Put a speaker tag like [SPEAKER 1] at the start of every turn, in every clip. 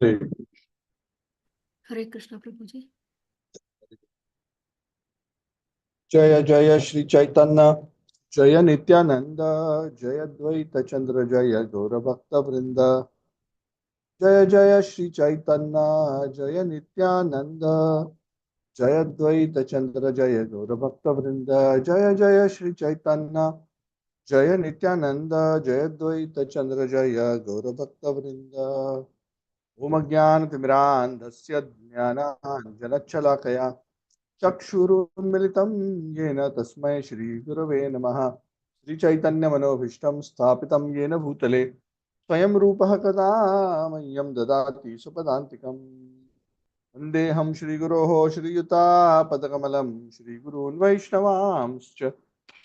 [SPEAKER 1] हरे कृष्णा प्रभु जी।
[SPEAKER 2] जय जय श्री चैतन्य जय नित्यानंद जय द्वैत चंद्र जय गौर भक्त वृंद। जय जय श्री चैतन्य जय नित्यानंद जय द्वैत चंद्र जय गौर भक्त वृंद। जय जय श्री चैतन्य जय नित्यानंद जय द्वैत चंद्र जय गौर भक्त वृंद। ओम ज्ञानतिमिरान्धस्य ज्ञानाञ्जनशलाकया चक्षुरुन्मिलितं येन तस्मै श्रीगुरवे नमः। श्रीचैतन्यमनोभीष्टं स्थापितं येन भूतले स्वयं रूपः कदा मह्यं ददाति सुपदान्तिकम्। वन्देऽहं श्रीगुरोः श्रीयुतापदकमलं श्रीगुरून् वैष्णवांश्च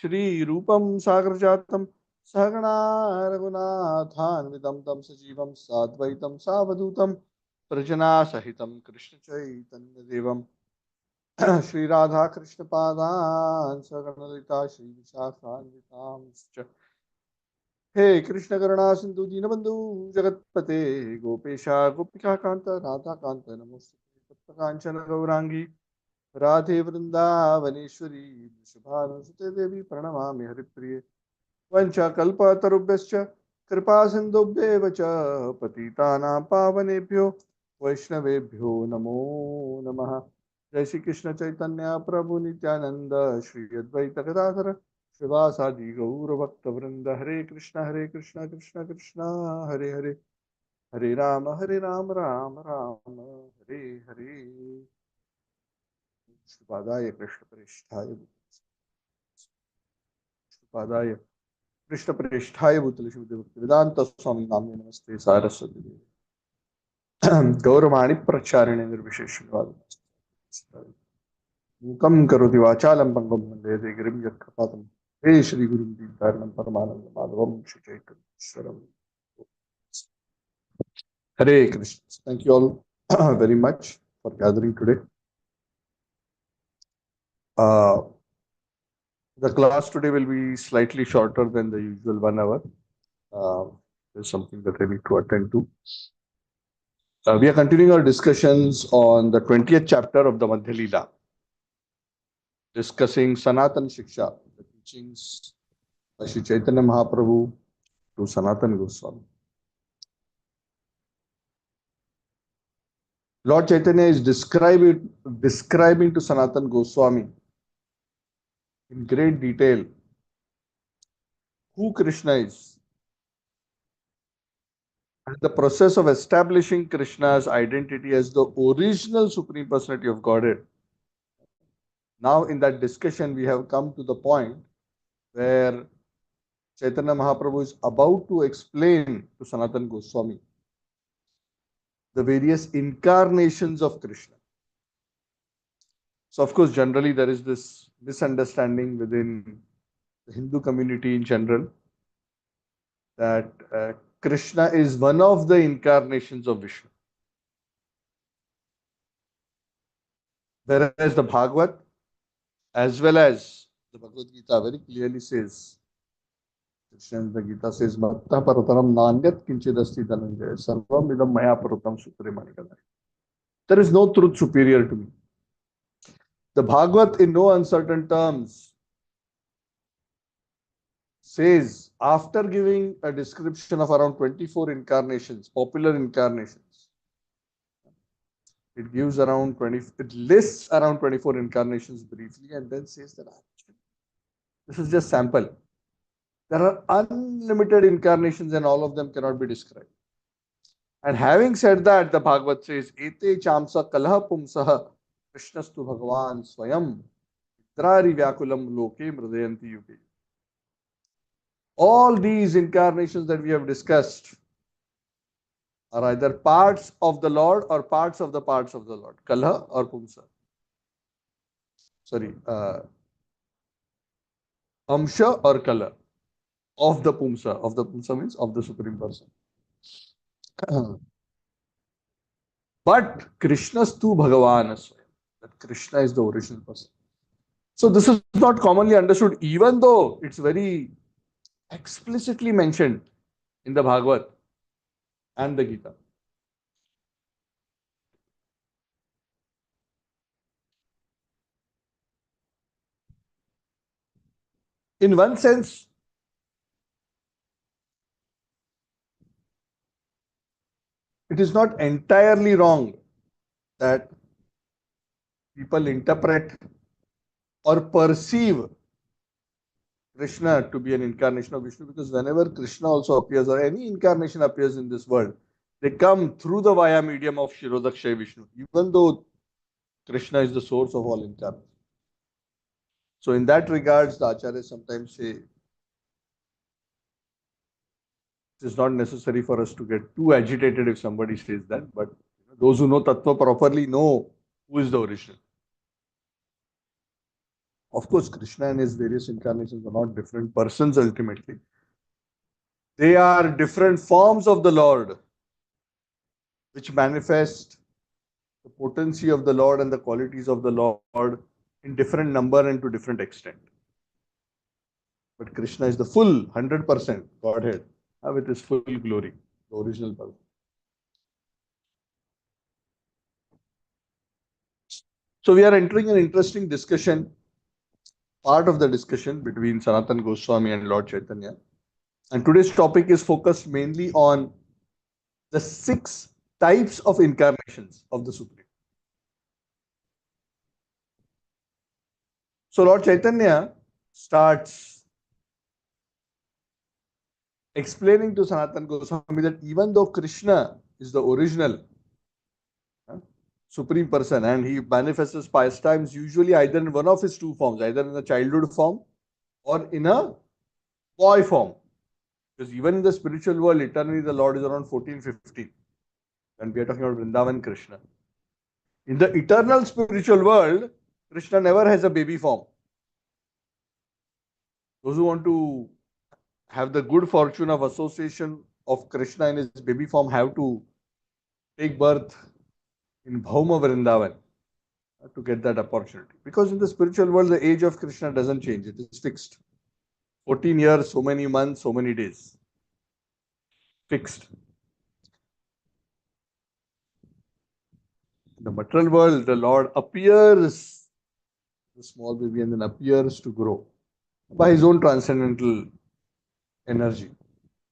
[SPEAKER 2] श्रीरूपं सागरजातं सहगणा रघुनाथान्वितं तं सजीवं साद्वैतं सावधूतं प्रजनासहितं कृष्णचैतन्यदेवं श्री राधा कृष्ण पादान् सगणललिता श्री विशाखान्वितांश्च। हे कृष्ण करुणा सिंधु दीनबंधु जगतपते गोपेशा गोपिका कांत राधा कांत नमोस्तुते तप्त कांचन गौरांगी राधे वृंदावनेश्वरी वृषभानुसुते देवी प्रणमामि हरिप्रिये। वंशकल्पतरुभ्यश्च कृपा सिन्धुभ्येव च पतितानां पावनेभ्यो वैष्णवेभ्यो नमो नमः। जय श्री कृष्ण चैतन्य प्रभु नित्यानंद श्री अद्वैत गदाधर श्रीवासादि गौर भक्त वृंद। हरे कृष्ण कृष्ण कृष्ण हरे हरे हरे राम राम राम हरे हरे। श्रीपादाय कृष्ण प्रेष्ठाय श्रीपादाय कृष्ण प्रेष्ठाय भूतले श्रीमते भक्तिवेदांत स्वामी नाम्ने नमस्ते सारस्वती देवी गौरवाणी प्रचारिणे निर्विशेषवाद मूकं करोति वाचालं पंगुं वन्दे गिरिं यत्कृपातम्। हे श्री गुरुं दीनतारिणं परमानंद माधवं श्री चैतन्येश्वरम्। हरे Krishna. Thank you all very much for gathering today. The class today will be slightly shorter than the usual 1 hour. There's something that I need to attend to. We are continuing our discussions on the 20th chapter of the Madhya Lila, discussing Sanatan Shiksha, the teachings by Sri Chaitanya Mahaprabhu to Sanatan Goswami. Lord Chaitanya is describing to Sanatan Goswami in great detail who Krishna is and the process of establishing Krishna's identity as the original Supreme Personality of Godhead. Now, in that discussion, we have come to the point where Chaitanya Mahaprabhu is about to explain to Sanatan Goswami the various incarnations of Krishna. So, of course, generally there is this misunderstanding within the Hindu community in general that Krishna is one of the incarnations of Vishnu. Whereas the Bhagavad as well as the Bhagavad Gita very clearly says, Krishna in the Gita says, Matta Parataram Nanyat Kinchidasti Dhananjaya Sarvam Idam Maya Paratam Supremani Kadai. There is no truth superior to me. The Bhagavad, in no uncertain terms, says, after giving a description of around 24 incarnations, popular incarnations, it gives around 20, it lists around 24 incarnations briefly and then says that this is just sample. There are unlimited incarnations and all of them cannot be described. And having said that, the Bhagavad says, Ete chamsa kalaha pumsaha Krishnastu Bhagavan Swayam Trari Vyakulam Loke Mridayanti Yuge. All these incarnations that we have discussed are either parts of the Lord or parts of the Lord. Kalha or Pumsa. Sorry. Amsha or Kala. Of the Pumsa. Of the Pumsa means of the Supreme Person. But Krishnastu Bhagavan Swayam. That Krishna is the original person. So this is not commonly understood, even though it's very explicitly mentioned in the Bhagavad and the Gita. In one sense, it is not entirely wrong that people interpret or perceive Krishna to be an incarnation of Vishnu, because whenever Krishna also appears or any incarnation appears in this world, they come through the via medium of Shirodakshay Vishnu, even though Krishna is the source of all incarnations. So, in that regards, the Acharyas sometimes say it is not necessary for us to get too agitated if somebody says that, but those who know Tattva properly know who is the original. Of course, Krishna and his various incarnations are not different persons ultimately. They are different forms of the Lord, which manifest the potency of the Lord and the qualities of the Lord in different number and to different extent. But Krishna is the full 100% Godhead with his full glory, the original person. So we are entering an interesting discussion, part of the discussion between Sanatana Goswami and Lord Chaitanya. And today's topic is focused mainly on the 6 types of incarnations of the Supreme. So Lord Chaitanya starts explaining to Sanatana Goswami that even though Krishna is the original Supreme Person and he manifests his pastimes usually either in one of his 2 forms, either in a childhood form or in a boy form. Because even in the spiritual world, eternally the Lord is around 14, 15. And we are talking about Vrindavan Krishna. In the eternal spiritual world, Krishna never has a baby form. Those who want to have the good fortune of association of Krishna in his baby form have to take birth in Bhauma Vrindavan to get that opportunity. Because in the spiritual world, the age of Krishna doesn't change. It is fixed. 14 years, so many months, so many days. Fixed. In the material world, the Lord appears, the small baby, and then appears to grow by his own transcendental energy.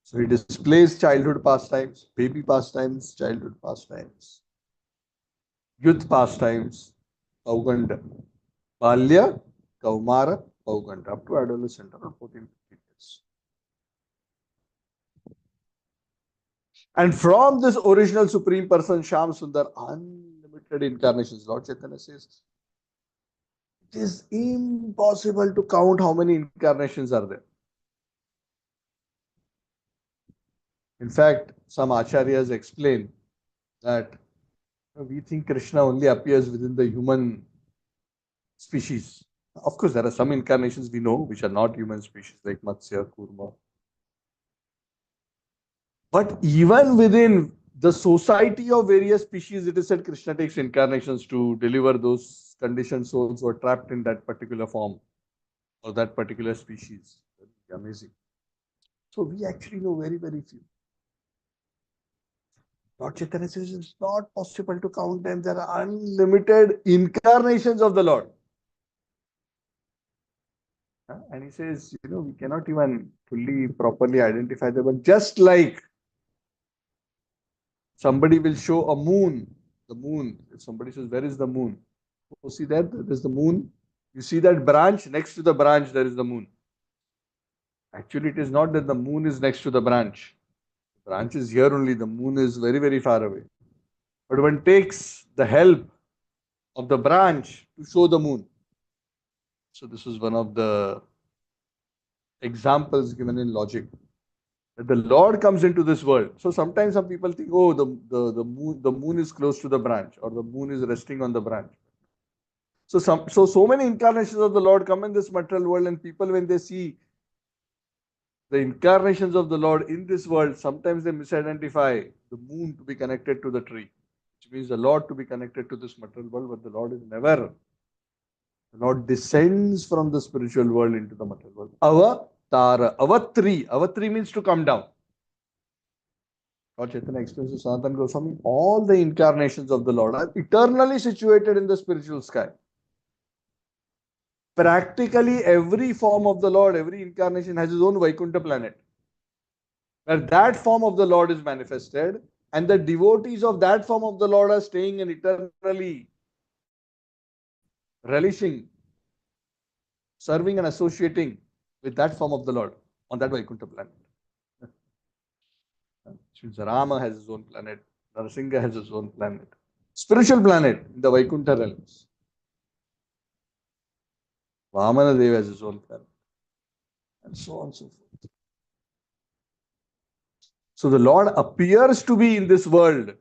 [SPEAKER 2] So he displays childhood pastimes, baby pastimes, childhood pastimes, youth pastimes, Pauganda, Balya, Kaumara, Pauganda, up to adolescent, around 14, 15 years. And from this original Supreme Person, Sham Sundar, unlimited incarnations, Lord Chaitanya says, it is impossible to count how many incarnations are there. In fact, some acharyas explain that we think Krishna only appears within the human species. Of course, there are some incarnations we know which are not human species, like Matsya, Kurma. But even within the society of various species, it is said Krishna takes incarnations to deliver those conditioned souls who are trapped in that particular form or that particular species. Amazing. So we actually know very, very few. Lord Chaitanya says it's not possible to count them. There are unlimited incarnations of the Lord. And he says, we cannot even fully, properly identify them. But just like somebody will show a moon, the moon, if somebody says, where is the moon? Oh, see that? There's the moon. You see that branch? Next to the branch, there is the moon. Actually, it is not that the moon is next to the branch. The branch is here only. The moon is very, very far away. But one takes the help of the branch to show the moon. So this is one of the examples given in logic. That the Lord comes into this world. So sometimes some people think, oh, the moon is close to the branch, or the moon is resting on the branch. So many incarnations of the Lord come in this material world, and people, when they see the incarnations of the Lord in this world, sometimes they misidentify the moon to be connected to the tree, which means the Lord to be connected to this material world, but the Lord is never. The Lord descends from the spiritual world into the material world. Avatara, avatri. Avatri means to come down. Lord Chaitanya explains to Sanatana Goswami, all the incarnations of the Lord are eternally situated in the spiritual sky. practically every form of the Lord, every incarnation has its own Vaikuntha planet, where that form of the Lord is manifested, and the devotees of that form of the Lord are staying and eternally relishing, serving, and associating with that form of the Lord on that Vaikuntha planet. Since Rama has his own planet, Narasingha has his own planet, spiritual planet in the Vaikuntha realms. Vamana Deva has his own planet, and so on and so forth. So the Lord appears to be in this world,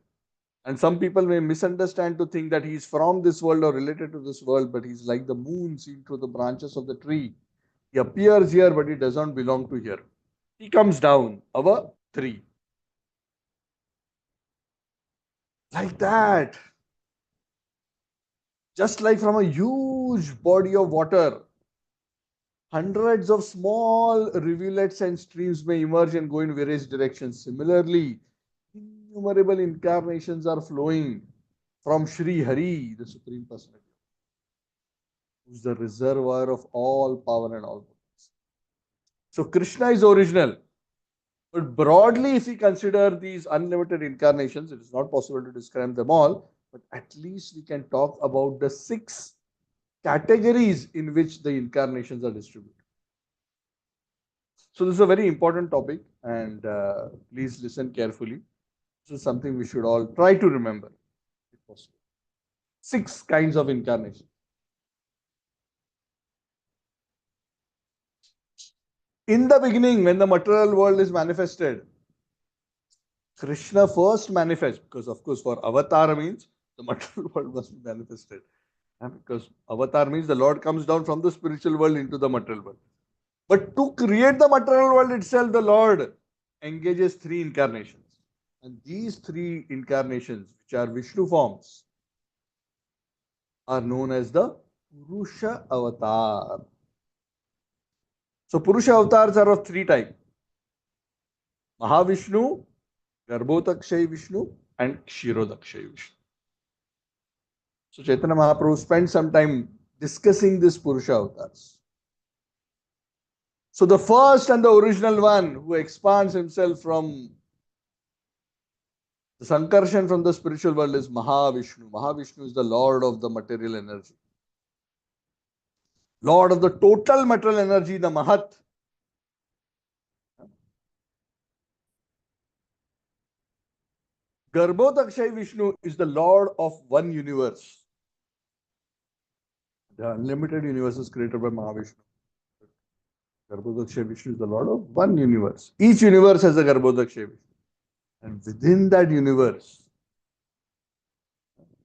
[SPEAKER 2] and some people may misunderstand to think that he is from this world or related to this world, but he's like the moon seen through the branches of the tree. He appears here, but he does not belong to here. He comes down our tree. Like that. Just like from a huge body of water, hundreds of small rivulets and streams may emerge and go in various directions. Similarly, innumerable incarnations are flowing from Sri Hari, the Supreme Personality, who is the reservoir of all power and all goodness. So Krishna is original. But broadly, if we consider these unlimited incarnations, it is not possible to describe them all, but at least we can talk about the 6 categories in which the incarnations are distributed. So this is a very important topic, and please listen carefully. This is something we should all try to remember, if possible. 6 kinds of incarnation. In the beginning, when the material world is manifested, Krishna first manifests, because of course for avatar means the material world must be manifested. And because avatar means the Lord comes down from the spiritual world into the material world. But to create the material world itself, the Lord engages 3 incarnations. And these 3 incarnations, which are Vishnu forms, are known as the Purusha avatar. So Purusha avatars are of 3 types: Mahavishnu, Garbhodakshay Vishnu, and Kshirodakshay Vishnu. So Chaitanya Mahaprabhu spent some time discussing this Purusha avatars. So the first and the original one who expands himself from the Sankarshan from the spiritual world is Mahavishnu. Mahavishnu is the Lord of the material energy. Lord of the total material energy, the Mahat. Garbhodakshay Vishnu is the Lord of one universe. The unlimited universe is created by Mahavishnu. Garbhodakshay Vishnu is the Lord of one universe. Each universe has a Garbhodakshay Vishnu. And within that universe,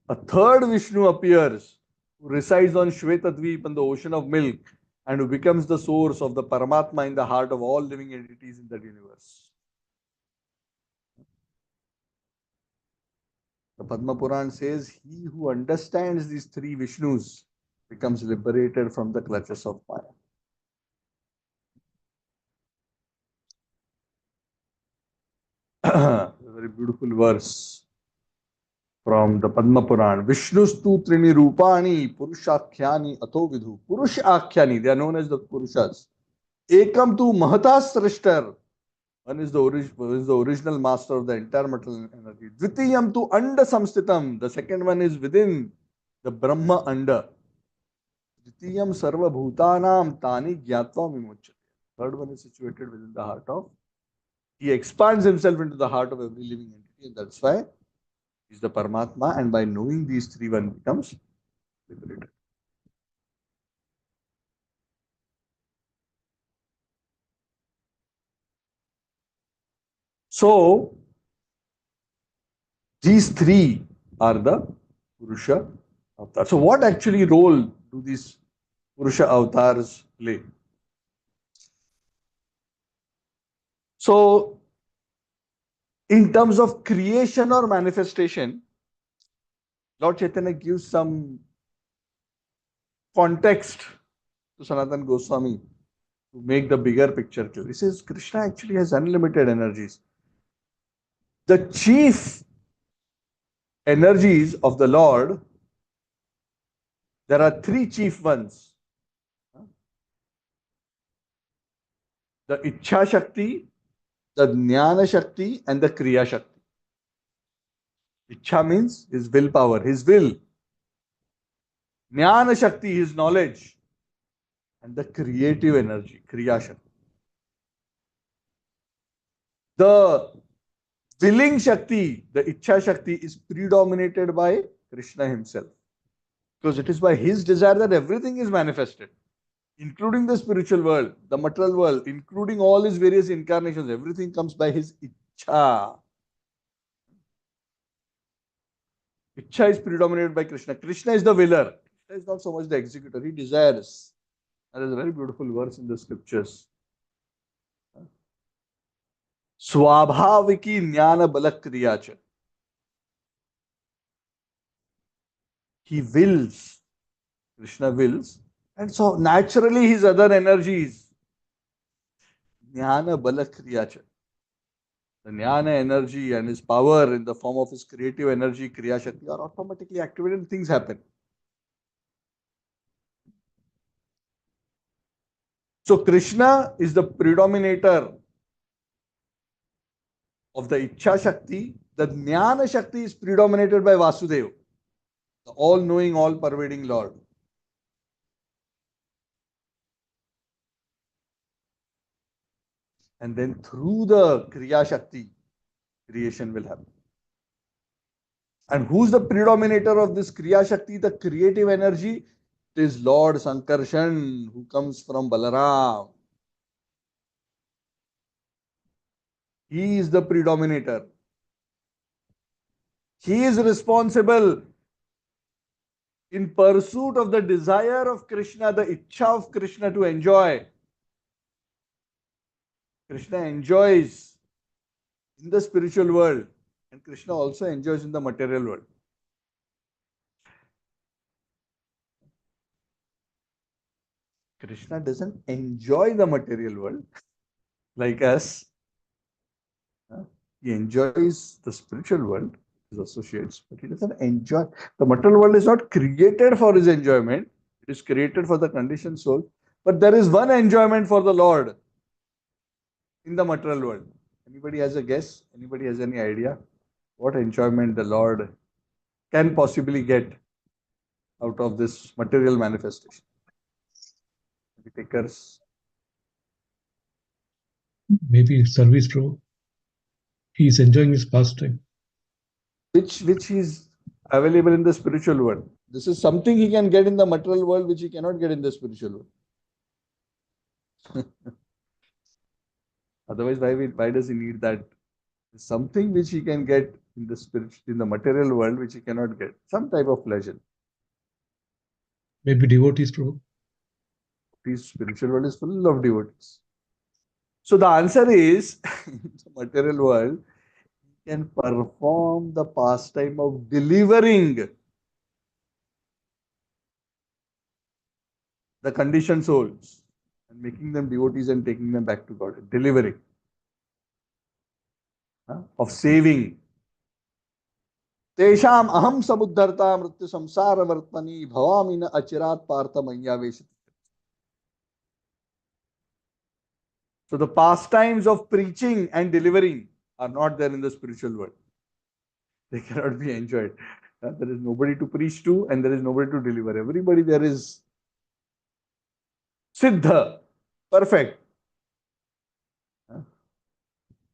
[SPEAKER 2] a third Vishnu appears, who resides on Shvetadvip and the ocean of milk, and who becomes the source of the Paramatma in the heart of all living entities in that universe. The Padma Puran says, he who understands these 3 Vishnus becomes liberated from the clutches of Maya. A very beautiful verse from the Padma Puran. Vishnustu trini rupani purushakhyani atho vidhu. Purushakhyani, they are known as the Purushas. Ekam tu mahata srishtar. One is the original master of the entire material energy. Dvitiyam tu anda samstitam. The second one is within the Brahma anda. Dvitiyam sarva bhutanam tani gyatva vimuchyate. Third one is situated within the heart of. He expands himself into the heart of every living entity, and that's why is the Paramatma, and by knowing these 3, one becomes liberated. So these 3 are the Purusha avatars. So what actually role do these Purusha avatars play? So in terms of creation or manifestation, Lord Chaitanya gives some context to Sanatana Goswami to make the bigger picture clear. He says Krishna actually has unlimited energies. The chief energies of the Lord, there are 3 chief ones. the Ichha Shakti, the Jnana Shakti, and the Kriya Shakti. Ichha means his willpower, his will. Jnana Shakti, his knowledge. And the creative energy, Kriya Shakti. The willing Shakti, the Ichha Shakti, is predominated by Krishna himself. Because it is by his desire that everything is manifested, including the spiritual world, the material world, including all his various incarnations. Everything comes by his Ichha. Ichha is predominated by Krishna. Krishna is the willer. Krishna is not so much the executor. He desires. There is a very beautiful verse in the scriptures. Swabhaviki jnana balak kriyacha. He wills. Krishna wills. And so naturally his other energies, jnana balak kriyacha. The jnana energy and his power in the form of his creative energy, kriya shakti, are automatically activated and things happen. So Krishna is the predominator of the Ichha Shakti. The Jnana Shakti is predominated by Vasudeva, the all-knowing, all-pervading Lord. And then through the Kriya Shakti, creation will happen. And who's the predominator of this Kriya Shakti, the creative energy? It is Lord Sankarshan, who comes from Balaram. He is the predominator. He is responsible in pursuit of the desire of Krishna, the Ichha of Krishna to enjoy. Krishna enjoys in the spiritual world, and Krishna also enjoys in the material world. Krishna doesn't enjoy the material world like us. He enjoys the spiritual world, his associates, but he doesn't enjoy. The material world is not created for his enjoyment. It is created for the conditioned soul. But there is one enjoyment for the Lord in the material world. Anybody has a guess? Anybody has any idea what enjoyment the Lord can possibly get out of this material manifestation? The takers.
[SPEAKER 3] Maybe service, bro. He is enjoying his pastime.
[SPEAKER 2] Which is available in the spiritual world. This is something he can get in the material world which he cannot get in the spiritual world. Otherwise, why does he need that? Something which he can get in the in the material world which he cannot get. Some type of pleasure.
[SPEAKER 3] Maybe devotees, bro.
[SPEAKER 2] This spiritual world is full of devotees. So the answer is, in the material world, he can perform the pastime of delivering the conditioned souls and making them devotees and taking them back to God. Delivering. Of saving. तेषाम अहम समुद्धरता मृत्यु संसार वर्तनी भवामि न अचिरात Partha मय्यावेशित. So the pastimes of preaching and delivering are not there in the spiritual world. They cannot be enjoyed. There is nobody to preach to and there is nobody to deliver. Everybody there is siddha, perfect.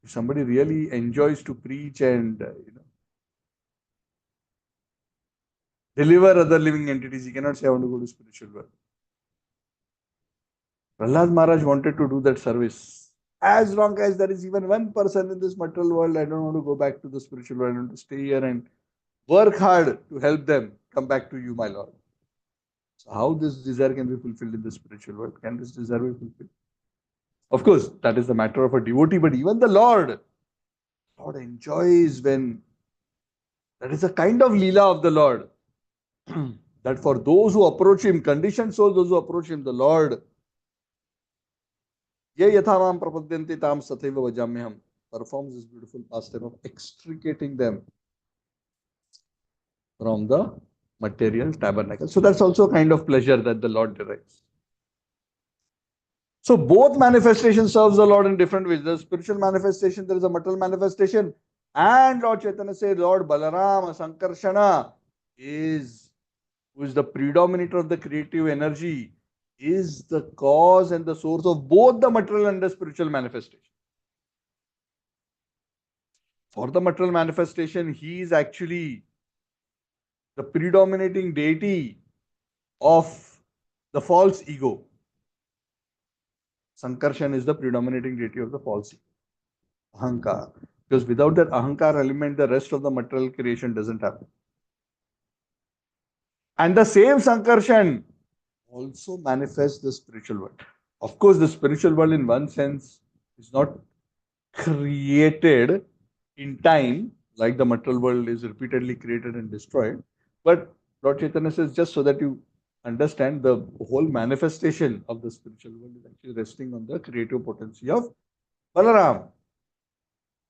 [SPEAKER 2] If somebody really enjoys to preach and deliver other living entities, he cannot say, I want to go to spiritual world. Prahlad Maharaj wanted to do that service. As long as there is even one person in this material world, I don't want to go back to the spiritual world. I want to stay here and work hard to help them come back to you, my Lord. So how this desire can be fulfilled in the spiritual world? Can this desire be fulfilled? Of course, that is the matter of a devotee, but even the Lord enjoys when that is a kind of Lila of the Lord. That for those who approach him, conditioned souls, those who approach him, the Lord, ye yathamam prapadyanti tam sathaiva vajamyam, performs this beautiful pastime of extricating them from the material tabernacle. So that's also a kind of pleasure that the Lord derives. So both manifestations serves the Lord in different ways. The spiritual manifestation, there is a material manifestation, and Lord Chaitanya says, Lord Balaram, Sankarshana, is who is the predominator of the creative energy, is the cause and the source of both the material and the spiritual manifestation. For the material manifestation, he is actually the predominating deity of the false ego. Sankarshan is the predominating deity of the false ego, Ahankar. Because without that Ahankar element, the rest of the material creation doesn't happen. And the same Sankarshan also manifests the spiritual world. Of course, the spiritual world, in one sense, is not created in time, like the material world is repeatedly created and destroyed. But Lord Chaitanya says, just so that you understand, the whole manifestation of the spiritual world is actually resting on the creative potency of Balaram.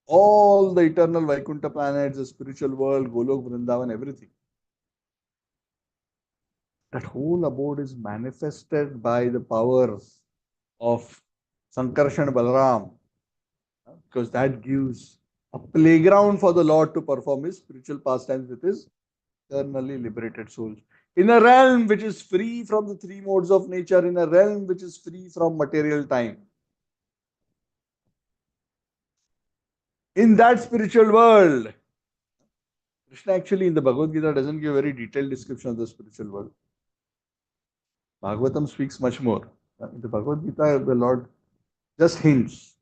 [SPEAKER 2] All the eternal Vaikuntha planets, the spiritual world, Golok, Vrindavan, everything. That whole abode is manifested by the power of Sankarshan Balaram, because that gives a playground for the Lord to perform his spiritual pastimes with his eternally liberated souls. In a realm which is free from the three modes of nature, in a realm which is free from material time. In that spiritual world, Krishna actually in the Bhagavad Gita doesn't give a very detailed description of the spiritual world. Bhagavatam speaks much more. In the Bhagavad Gita, the Lord just hints.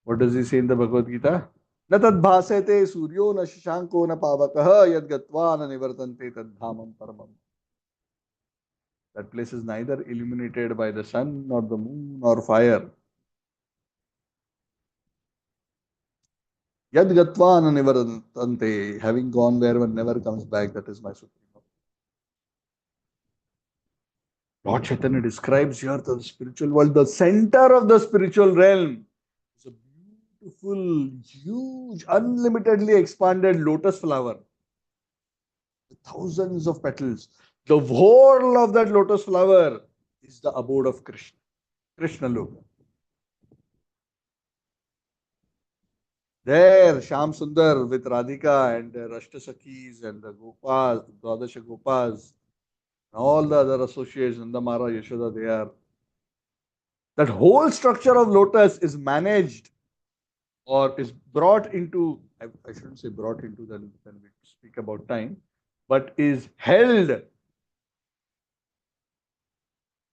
[SPEAKER 2] What does he say in the Bhagavad Gita? न तद्भासते सूर्यो न शशांको न पावकः यद्गत्वा न निवर्तन्ते तद्धधामं परमम्. That place is neither illuminated by the sun nor the moon nor fire. Yadgatva na nivartante, having gone where one never comes back, that is my supreme. Lord Chaitanya describes here the spiritual world, the center of the spiritual realm. It's a beautiful, huge, unlimitedly expanded lotus flower with thousands of petals. The whole of that lotus flower is the abode of Krishna, Krishna Loka. There, Sham Sundar with Radhika and the Rashtasakis and the Gopas, Dwadasha Gopas, and all the other associates, Nandamara, Yashoda, they are. That whole structure of lotus is managed or is brought into, I shouldn't say brought into when we speak about time, but is held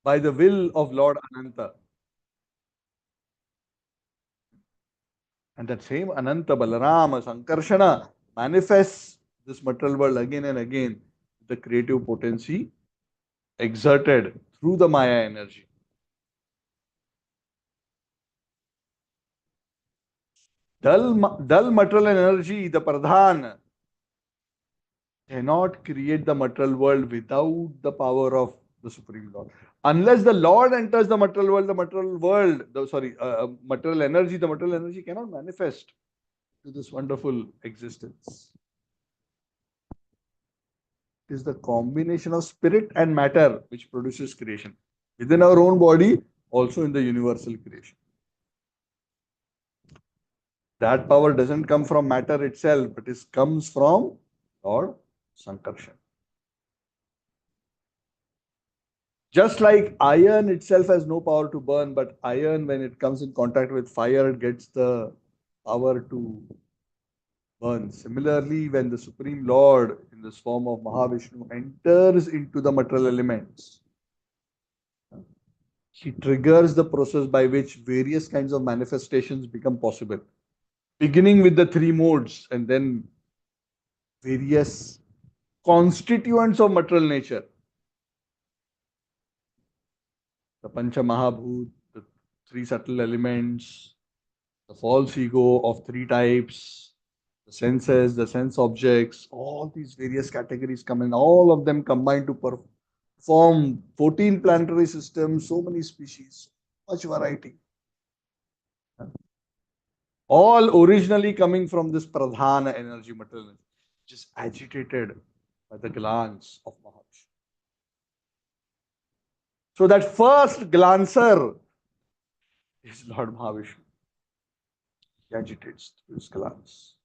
[SPEAKER 2] by the will of Lord Ananta. And that same Ananta Balarama Sankarshana manifests this material world again and again, the creative potency exerted through the Maya energy. Dull material energy, the Pradhan, cannot create the material world without the power of the Supreme Lord. Unless the Lord enters the material world, material energy cannot manifest to this wonderful existence. It is the combination of spirit and matter which produces creation within our own body, also in the universal creation. That power doesn't come from matter itself, but it comes from Lord Sankarshan. Just like iron itself has no power to burn, but iron, when it comes in contact with fire, it gets the power to burn. Similarly, when the Supreme Lord, in this form of Mahavishnu, enters into the material elements, he triggers the process by which various kinds of manifestations become possible, beginning with the three modes and then various constituents of material nature. The Pancha Mahabhut, the three subtle elements, the false ego of three types, the senses, the sense objects, all these various categories come in, all of them combine to form 14 planetary systems, so many species, so much variety. All originally coming from this Pradhana energy, material energy, which is agitated by the glance of Mahavishnu. So that first glancer is Lord Mahavishnu. He agitates through his glance.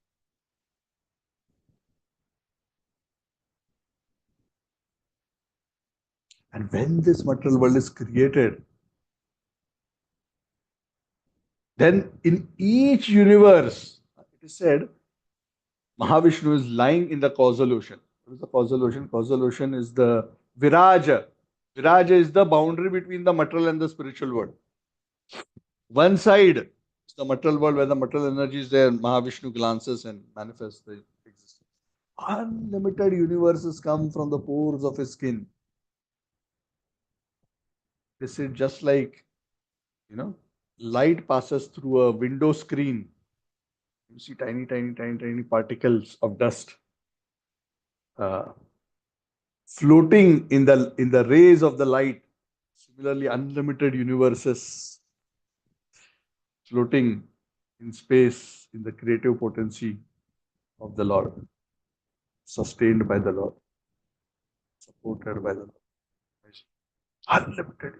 [SPEAKER 2] And when this material world is created, then in each universe, it is said, Mahavishnu is lying in the causal ocean. What is the causal ocean? Causal ocean is the Viraja. Viraja is the boundary between the material and the spiritual world. One side is the material world where the material energy is there, Mahavishnu glances and manifests the existence. Unlimited universes come from the pores of his skin. This is just like, light passes through a window screen. You see tiny particles of dust uh, floating in the rays of the light. Similarly, unlimited universes floating in space in the creative potency of the Lord, sustained by the Lord, supported by the Lord. Unlimited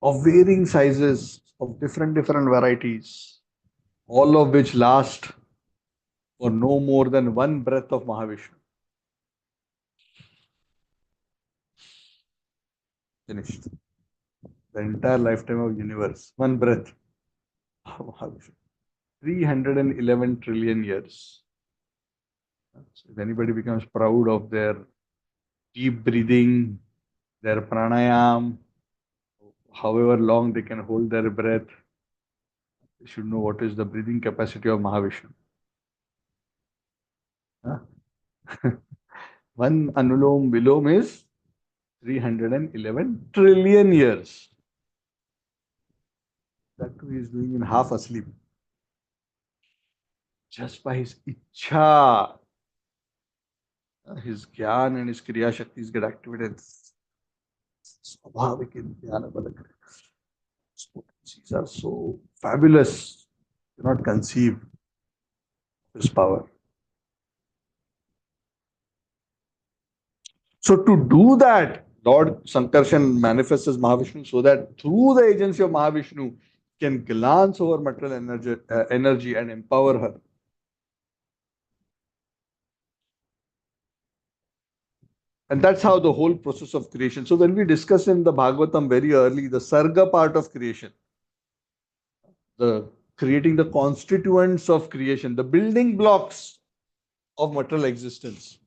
[SPEAKER 2] of varying sizes, of different varieties, all of which last for no more than one breath of Mahavishnu. Finished. The entire lifetime of universe, one breath of Mahavishnu. 311 trillion years. So if anybody becomes proud of their deep breathing, their pranayam, however long they can hold their breath, they should know what is the breathing capacity of Mahavishnu. Huh? One Anulom Vilom is 311 trillion years. That too he is doing in half asleep. Just by his Ichha, his Gyan and his Kriya Shaktis get activated. Swabhavik in Dhyana Balak. These are so fabulous. You cannot conceive his power. So to do that, Lord Sankarshan manifests as Mahavishnu so that through the agency of Mahavishnu can glance over material energy and empower her. And that's how the whole process of creation. So when we discuss in the Bhagavatam very early, the Sarga part of creation, the creating the constituents of creation, the building blocks of material existence,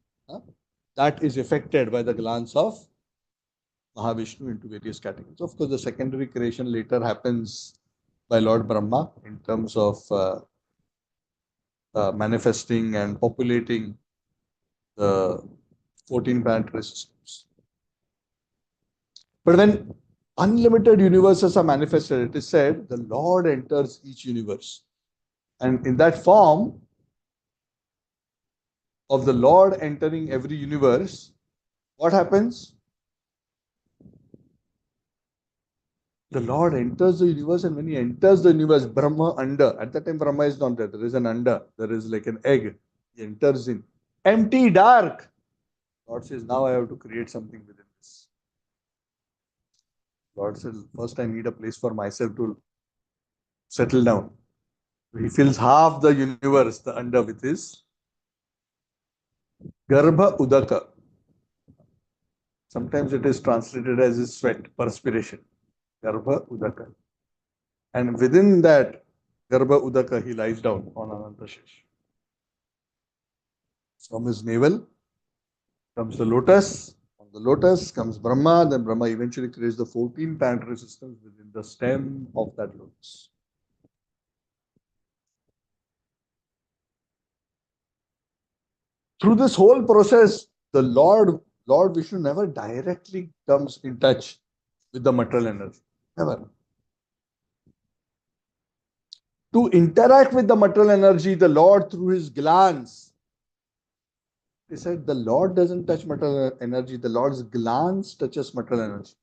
[SPEAKER 2] that is affected by the glance of Mahavishnu into various categories. Of course, the secondary creation later happens by Lord Brahma in terms of manifesting and populating the 14 planetary systems. But when unlimited universes are manifested, it is said the Lord enters each universe. And in that form of the Lord entering every universe, what happens? The Lord enters the universe, and when he enters the universe, Brahma under, at that time Brahma is not there, there is an under, there is like an egg, he enters in. Empty, dark. Lord says, now I have to create something within this. Lord says, first I need a place for myself to settle down. He fills half the universe, the under, with his Garbha Udaka. Sometimes it is translated as his sweat, perspiration. Garbha Udaka. And within that Garbha Udaka, he lies down on Anantashesh. From his navel comes the lotus. From the lotus comes Brahma. Then Brahma eventually creates the 14 planetary systems within the stem of that lotus. Through this whole process, the Lord Vishnu never directly comes in touch with the material energy. Never. To interact with the material energy, the Lord through his glance. He said the Lord doesn't touch material energy, the Lord's glance touches material energy.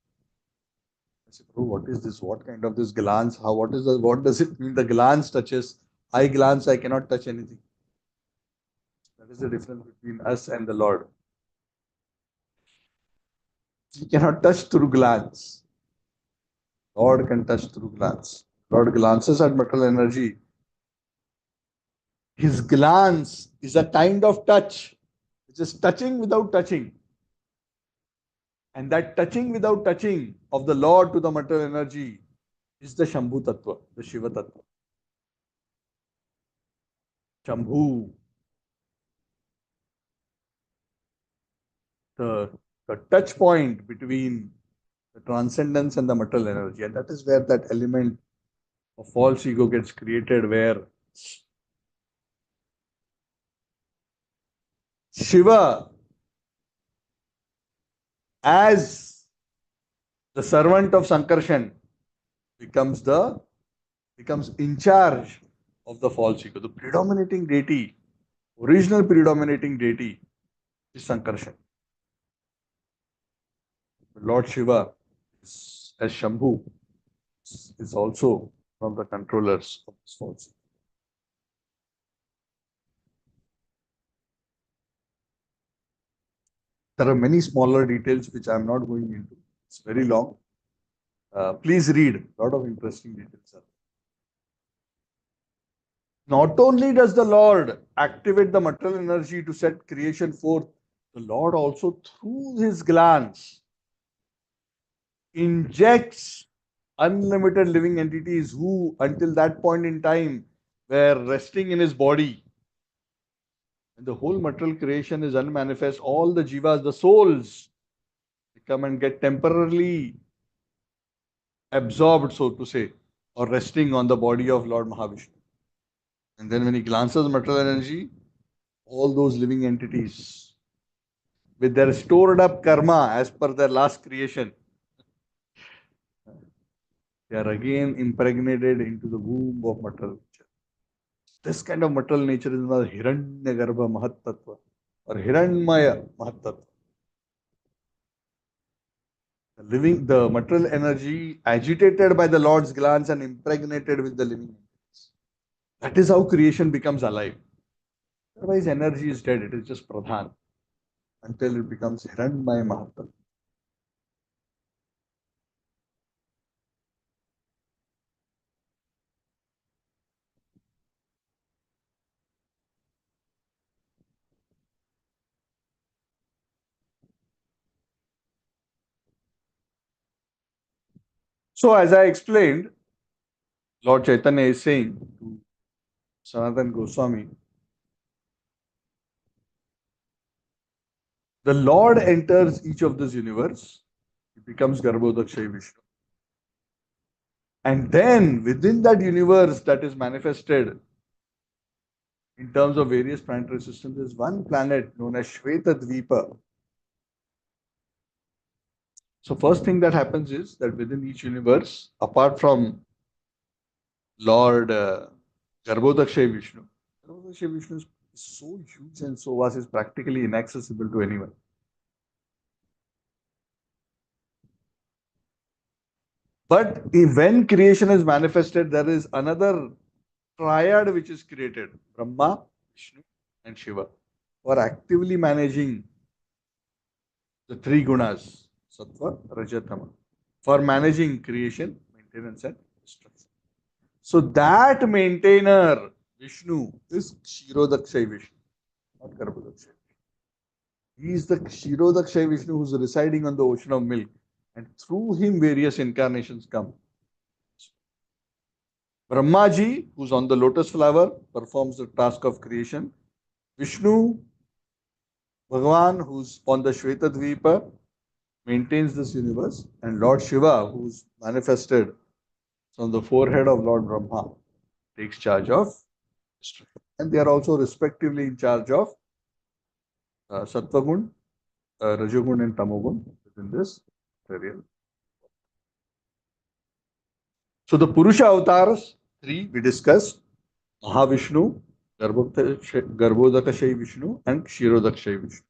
[SPEAKER 2] I said, oh, what is this? What kind of this glance? What does it mean? The glance touches. I glance, I cannot touch anything. That is the difference between us and the Lord. He cannot touch through glance. Lord can touch through glance. Lord glances at material energy. His glance is a kind of touch, which is touching without touching. And that touching without touching of the Lord to the material energy is the Shambhu Tattva, the Shiva Tattva. Shambhu, the, the touch point between the transcendence and the material energy. And that is where that element of false ego gets created, where Shiva, as the servant of Sankarshan, becomes in charge of the false ego. The predominating deity, original predominating deity is Sankarshan. Lord Shiva is, as Shambhu, is also one of the controllers of this false ego. There are many smaller details which I am not going into. It's very long. Please read. A lot of interesting details. Not only does the Lord activate the material energy to set creation forth, the Lord also, through his glance, injects unlimited living entities who, until that point in time, were resting in his body. And the whole material creation is unmanifest. All the jivas, the souls, they come and get temporarily absorbed, so to say, or resting on the body of Lord Mahavishnu. And then when he glances material energy, all those living entities, with their stored up karma as per their last creation, they are again impregnated into the womb of material nature. This kind of material nature is the Hiranyagarbha Mahattattva or Hiranyamaya Mahattattva. The material energy agitated by the Lord's glance and impregnated with the living entities. That is how creation becomes alive. Otherwise, energy is dead. It is just pradhan until it becomes Hiranyamaya Mahattattva. So, as I explained, Lord Chaitanya is saying to Sanatan Goswami, the Lord enters each of this universe, he becomes Garbhodakshay Vishnu. And then within that universe that is manifested in terms of various planetary systems, is one planet known as Shweta Dvipa. So, first thing that happens is that within each universe, apart from Lord Garbhodakshay Vishnu, Garbhodakshay Vishnu is so huge and so vast, is practically inaccessible to anyone. But when creation is manifested, there is another triad which is created, Brahma, Vishnu, and Shiva, who are actively managing the three gunas, Sattva, Raja, Tama, for managing creation, maintenance, and destruction. So that maintainer, Vishnu, is Kshirodakshay Vishnu, not Garbhodakshay. He is the Kshirodakshay Vishnu who is residing on the ocean of milk, and through him various incarnations come. Brahmaji, who's on the lotus flower, performs the task of creation. Vishnu, Bhagavan, who's on the Shweta Dvipa, maintains this universe. And Lord Shiva, who's manifested from the forehead of Lord Brahma, takes charge of destruction. And they are also respectively in charge of Sattvagun, Rajogun, and Tamogun within this material. So the Purusha avatars, three we discussed: Mahavishnu, Garbhodakshay Vishnu, and Kshirodakshay Vishnu.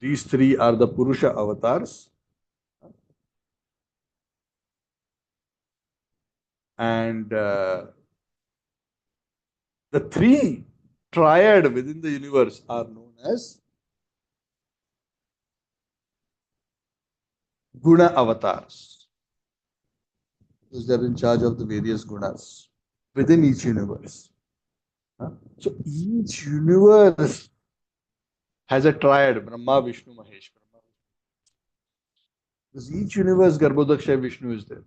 [SPEAKER 2] These three are the Purusha avatars. And the three triad within the universe are known as Guna avatars. Because they're in charge of the various gunas within each universe. So each universe has a triad, Brahma, Vishnu, Mahesh. Because each universe, Garbhodakshay Vishnu is there.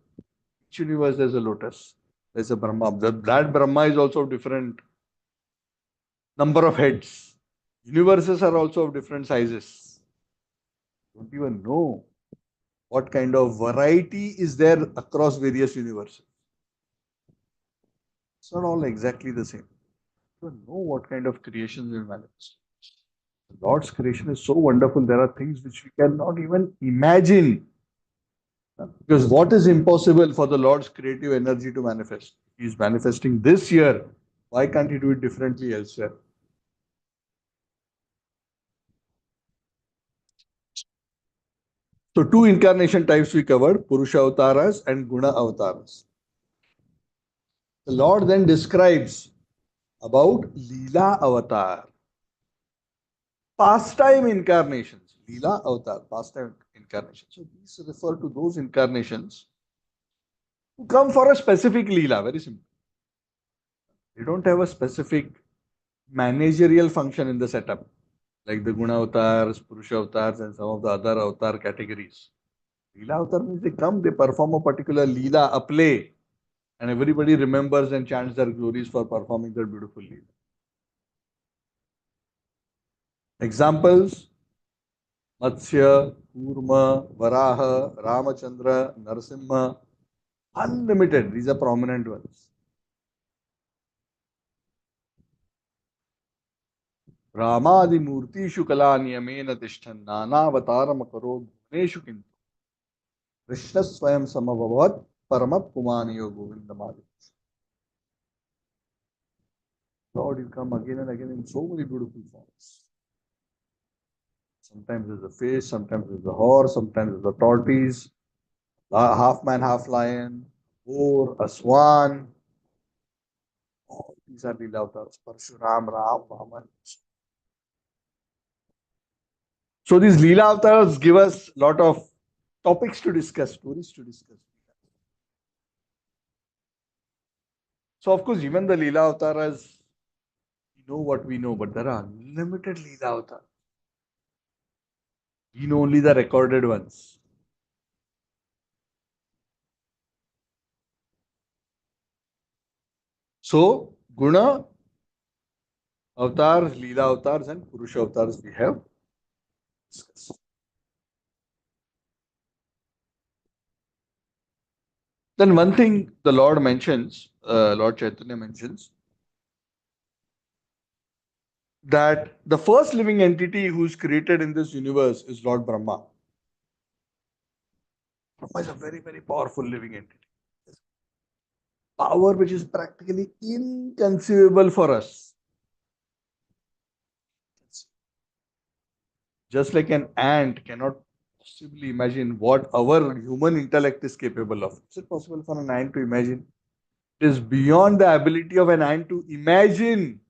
[SPEAKER 2] Each universe there's a lotus. There's a Brahma. That Brahma is also of different number of heads. Universes are also of different sizes. Don't even know what kind of variety is there across various universes. It's not all exactly the same. You don't know what kind of creations will manifest. The Lord's creation is so wonderful. There are things which we cannot even imagine. Because what is impossible for the Lord's creative energy to manifest? He is manifesting this year. Why can't He do it differently elsewhere? So, two incarnation types we covered, Purusha avatars and Guna avatars. The Lord then describes about Lila avatar, pastime incarnations. Lila avatar, pastime incarnations. So, these refer to those incarnations who come for a specific Leela, very simple. They don't have a specific managerial function in the setup, like the Guna avatars, Purusha avatars, and some of the other avatar categories. Leela avatar means they come, they perform a particular Leela, a play, and everybody remembers and chants their glories for performing their beautiful Leela. Examples: Matsya, Kurma, Varaha, Ramachandra, Narasimha, unlimited. These are prominent ones. रामादि मूर्तिषु कला नियमेन तिष्ठन् नानावतारमकरोत् भुवनेषु किन्तु कृष्ण स्वयं समभवत् परमः पुमानयो गोविन्दमादि. Lord, you come again and again in so many beautiful forms. Sometimes it's a fish, sometimes it's a horse, sometimes it's a tortoise, half man, half lion, boar, a swan. All these are Leela avatars. Parshuram, Ram, Vaman. So these Leela avatars give us a lot of topics to discuss, stories to discuss. So of course, even the Leela avatars, we know what we know, but there are unlimited Leela avatars. We know only the recorded ones. So Guna avatars, Leela avatars, and Purusha avatars we have discussed. Then one thing the Lord mentions, Lord Chaitanya mentions, that the first living entity who's created in this universe is Lord Brahma. Brahma is a very, very powerful living entity. Power which is practically inconceivable for us. Just like an ant cannot possibly imagine what our human intellect is capable of. Is it possible for an ant to imagine? It is beyond the ability of an ant to imagine,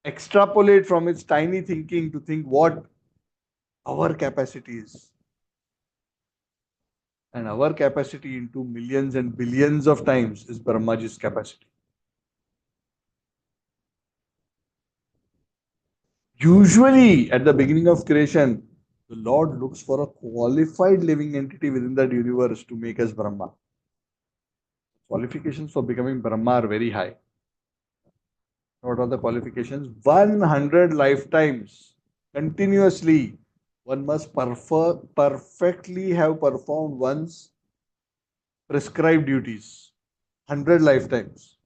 [SPEAKER 2] extrapolate from its tiny thinking to think what our capacity is. And our capacity into millions and billions of times is Brahmaji's capacity. Usually, at the beginning of creation, the Lord looks for a qualified living entity within that universe to make us Brahma. Qualifications for becoming Brahma are very high. What are the qualifications? 100 lifetimes continuously. One must perfectly have performed one's prescribed duties. 100 lifetimes.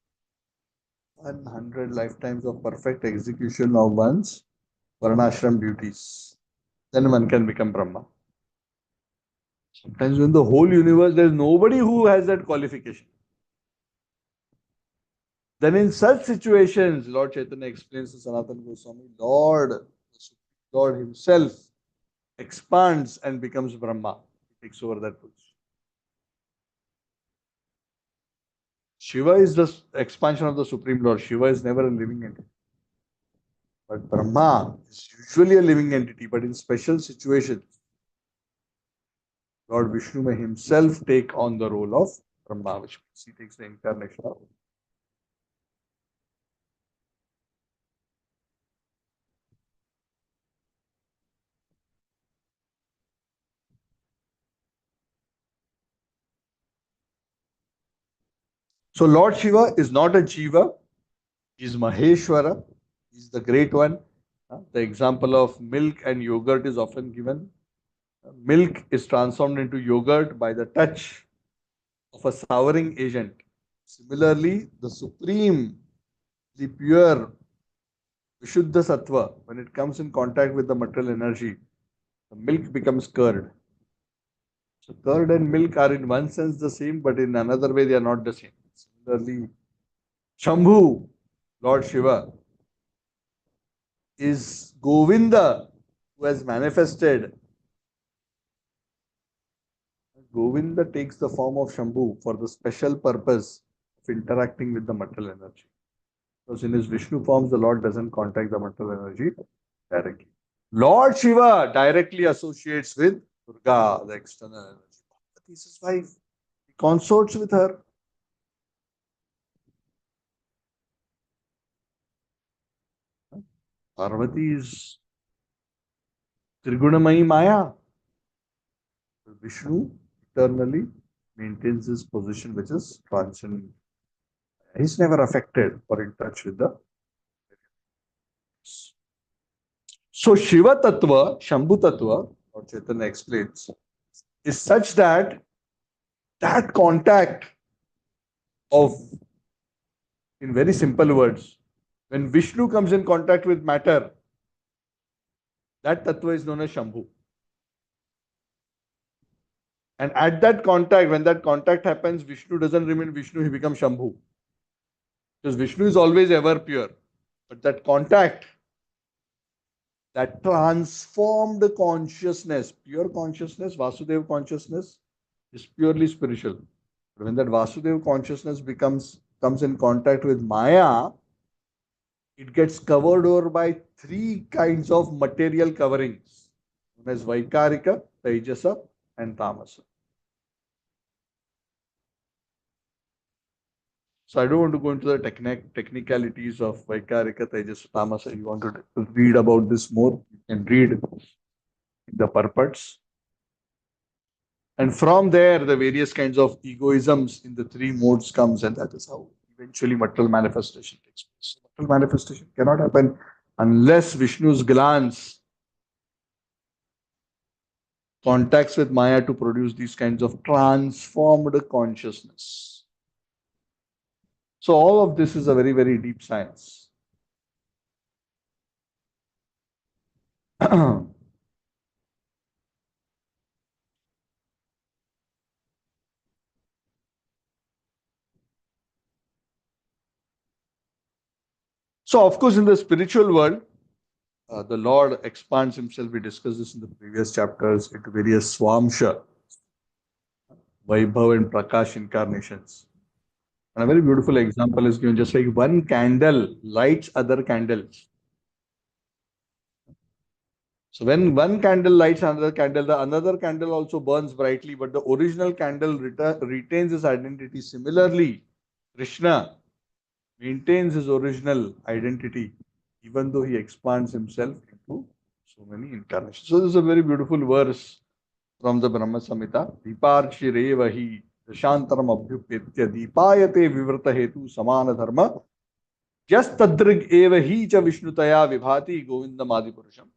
[SPEAKER 2] 100 lifetimes of perfect execution of one's varnashram duties. Then one can become Brahma. Sometimes in the whole universe, there is nobody who has that qualification. Then in such situations, Lord Chaitanya explains to Sanatana Goswami, Lord himself expands and becomes Brahma. He takes over that position. Shiva is the expansion of the Supreme Lord. Shiva is never a living entity. But Brahma is usually a living entity, but in special situations. Lord Vishnu may himself take on the role of Brahma, which means he takes the incarnation of. So Lord Shiva is not a Jiva, he is Maheshwara, he is the great one. The example of milk and yogurt is often given. Milk is transformed into yogurt by the touch of a souring agent. Similarly, the supreme, the pure Vishuddha Sattva, when it comes in contact with the material energy, the milk becomes curd. So curd and milk are in one sense the same, but in another way they are not the same. Similarly, Shambhu, Lord Shiva, is Govinda who has manifested. Govinda takes the form of Shambhu for the special purpose of interacting with the material energy. Because in his Vishnu forms, the Lord doesn't contact the material energy directly. Lord Shiva directly associates with Durga, the external energy. Parvati is his wife. He consorts with her. Parvati is Trigunamayi Maya. Vishnu eternally maintains his position, which is transcendent. He's never affected or in touch with the. So Shiva Tattva, Shambhu Tattva, or Chaitanya explains, is such that that contact of, in very simple words, when Vishnu comes in contact with matter, that Tattva is known as Shambhu. And at that contact, when that contact happens, Vishnu doesn't remain Vishnu, he becomes Shambhu. Because Vishnu is always ever pure. But that contact, that transformed consciousness, pure consciousness, Vasudev consciousness, is purely spiritual. But when that Vasudev consciousness comes in contact with Maya, it gets covered over by three kinds of material coverings, known as Vaikarika, Tejasa, and Tamasa. So I don't want to go into the technicalities of Vaikarika, Tejasa, Tamasa. You want to read about this more, you can read the purports. And from there, the various kinds of egoisms in the three modes comes, and that is how eventually material manifestation takes place. So material manifestation cannot happen unless Vishnu's glance contacts with Maya to produce these kinds of transformed consciousness. So all of this is a very, very deep science. So, of course, in the spiritual world, the Lord expands himself. We discussed this in the previous chapters into various Swamsha, Vaibhav and Prakash incarnations. And a very beautiful example is given, just like one candle lights other candles. So when one candle lights another candle, the another candle also burns brightly, but the original candle retains its identity. Similarly, Krishna maintains his original identity, even though he expands himself into so many incarnations. So this is a very beautiful verse from the Brahma Samhita. Deeparchirevahi dashantaram abhyupetya deepayate vivrata hetu samana dharma jas tadrig evahi cha vishnutaya vibhati govindam adipurusham.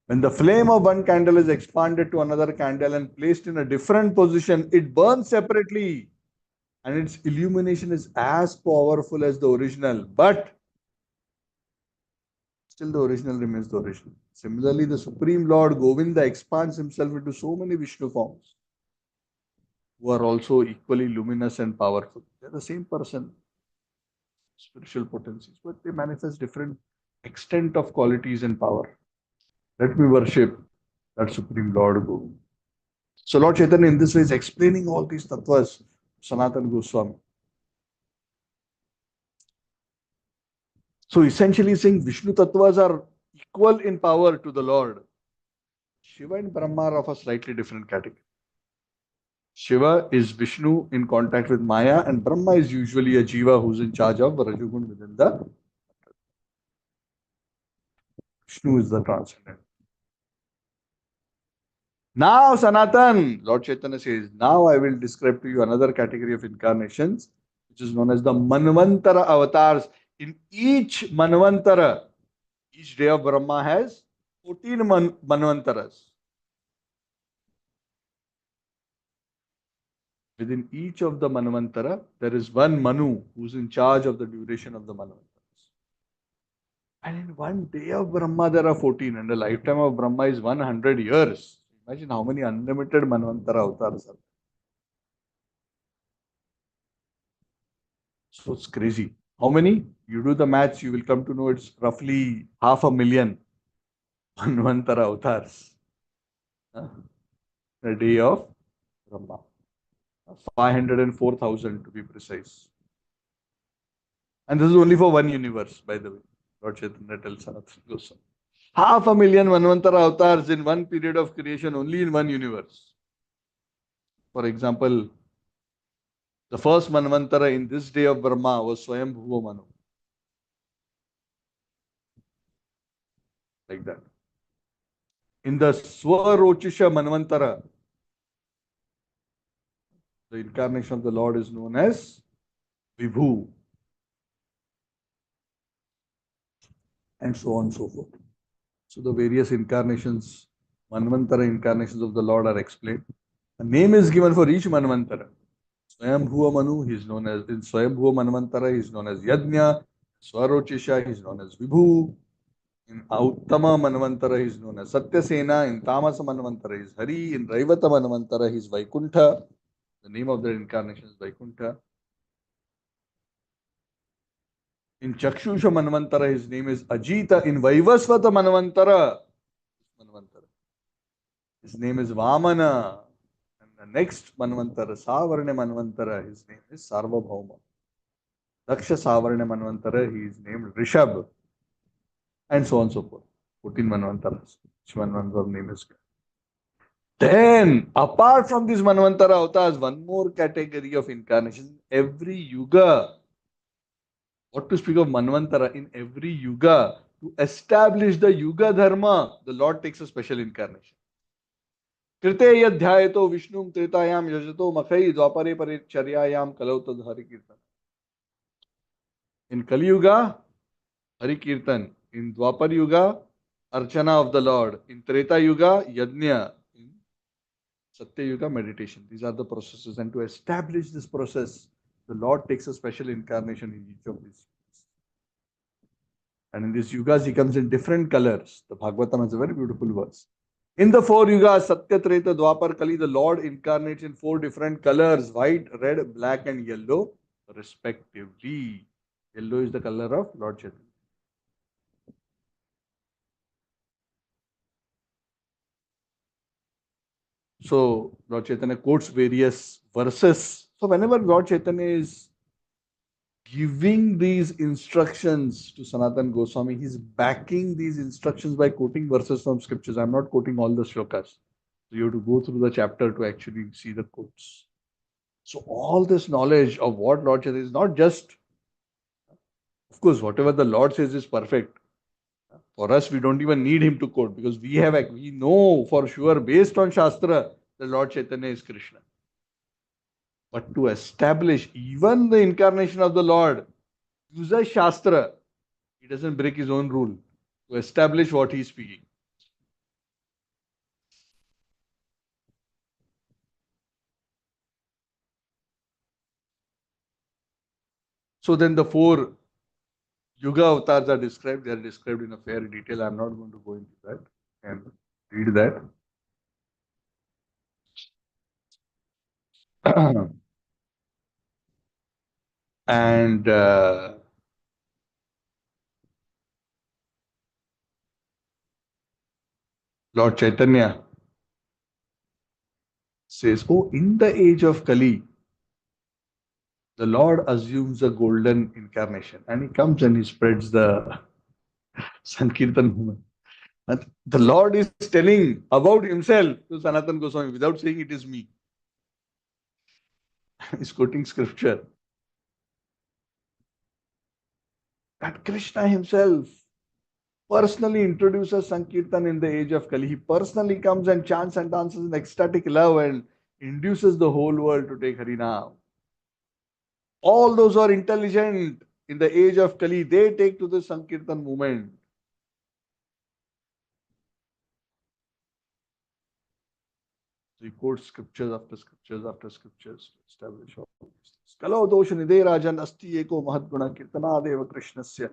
[SPEAKER 2] When the flame of one candle is expanded to another candle and placed in a different position, it burns separately and its illumination is as powerful as the original, but still the original remains the original. Similarly, the Supreme Lord Govinda expands himself into so many Vishnu forms who are also equally luminous and powerful. They're the same person, spiritual potencies, but they manifest different extent of qualities and power. Let me worship that Supreme Lord Govinda. So Lord Chaitanya in this way is explaining all these tattvas, Sanatana Goswami. So essentially saying Vishnu tattvas are equal in power to the Lord, Shiva and Brahma are of a slightly different category. Shiva is Vishnu in contact with Maya, and Brahma is usually a Jiva who's in charge of Rajagun within the Vishnu is the transcendent. Now, Sanatan, Lord Chaitanya says, now I will describe to you another category of incarnations, which is known as the Manvantara avatars. In each Manvantara, each day of Brahma has 14 Manvantaras. Within each of the Manvantara, there is one Manu who's in charge of the duration of the Manvantaras. And in one day of Brahma, there are 14, and the lifetime of Brahma is 100 years. Imagine how many unlimited Manvantara avatars are. So it's crazy. How many? You do the maths, you will come to know it's roughly 500,000 Manvantara avatars. The day of Brahma. 504,000 to be precise. And this is only for one universe, by the way. Lord Chaitanya tells Sanatana Goswami. 500,000 Manvantara avatars in one period of creation, only in one universe. For example, the first Manvantara in this day of Brahma was Swayambhuva Manu. Like that. In the Swarochisha Manvantara, the incarnation of the Lord is known as Vibhu. And so on and so forth. So the various incarnations, Manvantara incarnations of the Lord are explained. A name is given for each Manvantara. Swayambhuva Manu, he is known as, in Swayambhuva Manvantara, he is known as Yajna. Swarochisha, he is known as Vibhu. In Uttama Manvantara, he is known as Satyasena. In Tamasa Manvantara, he is Hari. In Raivata Manvantara, he is Vaikuntha. The name of the incarnation is Vaikuntha. In Chakshusha Manvantara, his name is Ajita. In Vaivasvata Manvantara, his name is Vamana. And the next Manvantara, Savarne Manvantara, his name is Sarvabhauma. Daksha Savarne Manvantara, he is named Rishab. And so on and so forth. 14 Manvantaras. Each Manvantara name is good. Then, apart from these Manvantara avatars, one more category of incarnation. Every Yuga, what to speak of Manvantara, in every Yuga, to establish the Yuga Dharma, the Lord takes a special incarnation. Krite yadhyayato Vishnum Tritayam Yajato Makhai Dwapare Paricharyayam Kalautad Hari Kirtan. In Kali Yuga, Hari Kirtan. In Dwapar Yuga, Archana of the Lord. In Treta Yuga, Yajna. In Satya Yuga, meditation. These are the processes. And to establish this process, the Lord takes a special incarnation in each of these. And in these yugas, he comes in different colors. The Bhagavatam has a very beautiful verse. In the 4 yugas, Satya, Treta, Dwapar, Kali, the Lord incarnates in 4 different colors, white, red, black, and yellow, respectively. Yellow is the color of Lord Chaitanya. So, Lord Chaitanya quotes various verses. So, whenever Lord Chaitanya is giving these instructions to Sanatana Goswami, he's backing these instructions by quoting verses from scriptures. I'm not quoting all the shlokas. So, you have to go through the chapter to actually see the quotes. So, all this knowledge of what Lord Chaitanya is not just, of course, whatever the Lord says is perfect. For us, we don't even need him to quote because we know for sure based on Shastra the Lord Chaitanya is Krishna. But to establish even the incarnation of the Lord uses Shastra. He doesn't break his own rule to establish what he is speaking. So then the 4 Yuga avatars are described. They are described in a fair detail. I am not going to go into that and read that. And Lord Chaitanya says, oh, in the age of Kali, the Lord assumes a golden incarnation and he comes and he spreads the Sankirtan movement. And the Lord is telling about himself to Sanatana Goswami without saying it is me. He's quoting scripture. That Krishna himself personally introduces Sankirtan in the age of Kali. He personally comes and chants and dances in ecstatic love and induces the whole world to take Harinam. All those who are intelligent in the age of Kali, they take to the Sankirtan movement. So he quotes scriptures after scriptures after scriptures to establish all these things. Kalo dosha nide rajan asti eko mahatguna kirtana deva krishnasya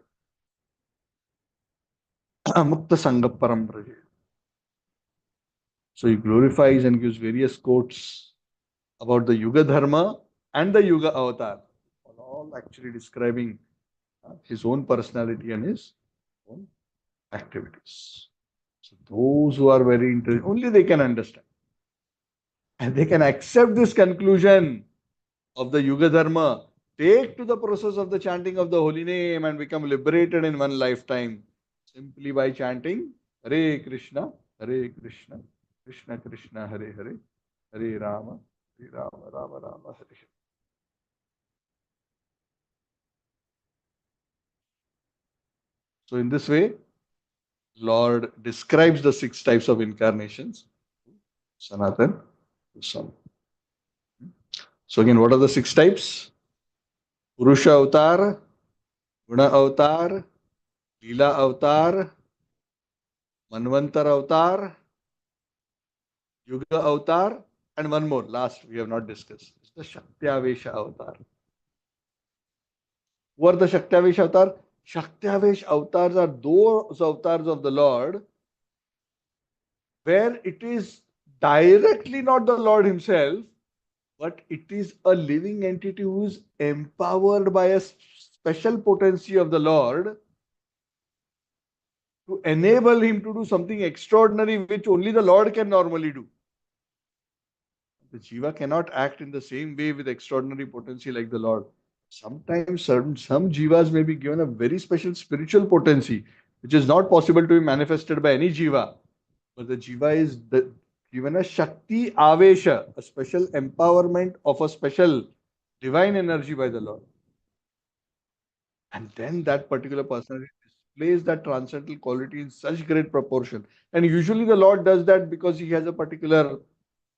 [SPEAKER 2] mukta sangha param braje. So he glorifies and gives various quotes about the Yuga Dharma and the Yuga Avatar, all actually describing his own personality and his own activities. So those who are very intelligent, only they can understand. And they can accept this conclusion of the Yuga Dharma, take to the process of the chanting of the holy name and become liberated in one lifetime simply by chanting Hare Krishna, Krishna Krishna, Hare Hare, Hare Rama, Rama Rama, Hare Hare. So in this way, Lord describes the 6 types of incarnations. Sanatan Goswami. So again, what are the 6 types? Purusha Avatar, Guna Avatar, Lila Avatar, Manvantar Avatar, Yuga Avatar, and one more, last we have not discussed. It's the Shaktyavesha Avatar. Who are the Shaktyavesha Avatar? Shaktyavesha Avatars are those avatars of the Lord where it is directly not the Lord himself, but it is a living entity who is empowered by a special potency of the Lord to enable him to do something extraordinary which only the Lord can normally do. The Jiva cannot act in the same way with extraordinary potency like the Lord. Sometimes some Jivas may be given a very special spiritual potency which is not possible to be manifested by any Jiva. But the Jiva is given a Shakti Avesha, a special empowerment of a special divine energy by the Lord. And then that particular personality displays that transcendental quality in such great proportion. And usually the Lord does that because he has a particular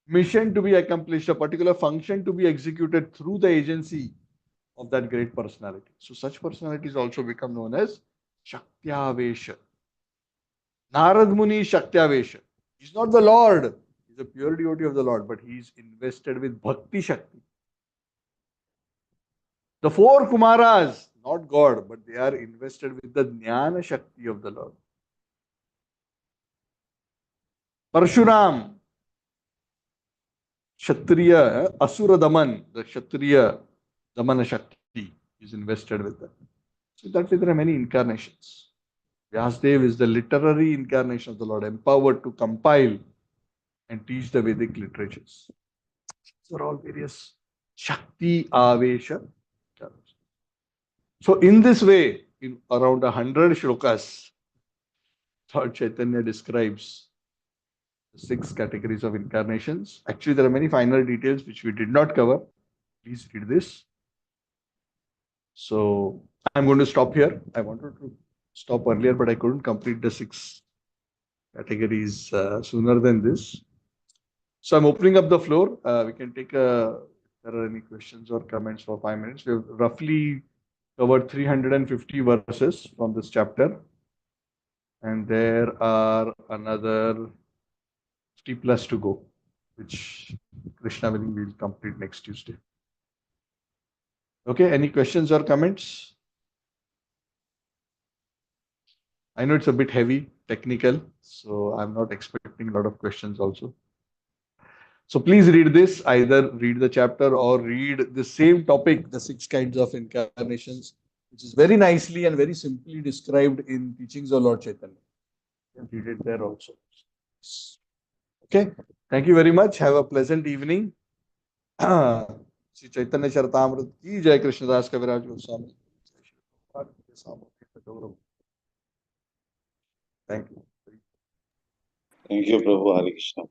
[SPEAKER 2] mission to be accomplished, a particular function to be executed through the agency of that great personality. So such personalities also become known as Shaktyavesha. Narad Muni Shaktyavesha. He's not the Lord. He's a pure devotee of the Lord, but he's invested with Bhakti Shakti. The 4 Kumaras, not God, but they are invested with the Jnana Shakti of the Lord. Parshuram, Kshatriya, Asura Daman, the Kshatriya Damana Shakti is invested with that. So that way there are many incarnations. Vyasdev is the literary incarnation of the Lord, empowered to compile and teach the Vedic literatures. These are all various Shakti Avesha. So in this way, in around 100 shlokas, Lord Chaitanya describes the 6 categories of incarnations. Actually, there are many finer details which we did not cover. Please read this. So I'm going to stop here. I wanted to stop earlier, but I couldn't complete the 6 categories sooner than this. So I'm opening up the floor. We can take if there are any questions or comments for 5 minutes. We have roughly covered 350 verses from this chapter. And there are another 50 plus to go, which Krishna willing will complete next Tuesday. Okay, any questions or comments? I know it's a bit heavy, technical, so I'm not expecting a lot of questions also. So please read this, either read the chapter or read the same topic, the 6 kinds of incarnations, which is very nicely and very simply described in Teachings of Lord Chaitanya. You can read it there also. Okay, thank you very much. Have a pleasant evening. Shri Chaitanya Charitamrita ki Jai, Krishnadas Kaviraj Goswami. Thank you.
[SPEAKER 4] Thank you, Prabhu. Hare Krishna.